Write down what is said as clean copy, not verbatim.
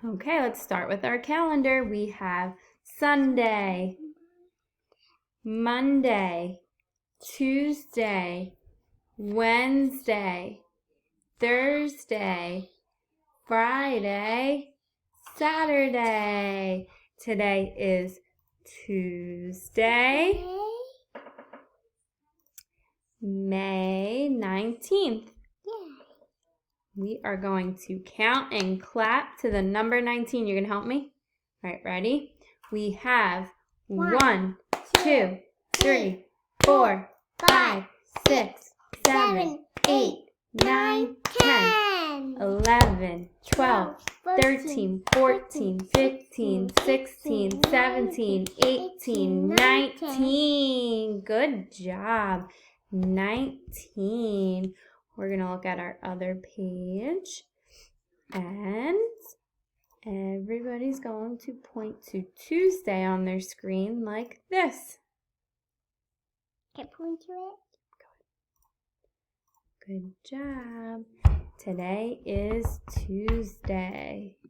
Okay, let's start with our calendar. We have Sunday, Monday, Tuesday, Wednesday, Thursday, Friday, Saturday. Today is Tuesday, May 19th. We are going to count and clap to the number 19. You're going to help me? All right, ready? We have 1, 2, 3, 4, 5, 6, 7, 8, 9, 10, 11, 12, 13, 14, 15, 16, 17, 18, 19. Good job. 19. We're going to look at our other page. And everybody's going to point to Tuesday on their screen like this. Can I point to it? Good job. Today is Tuesday.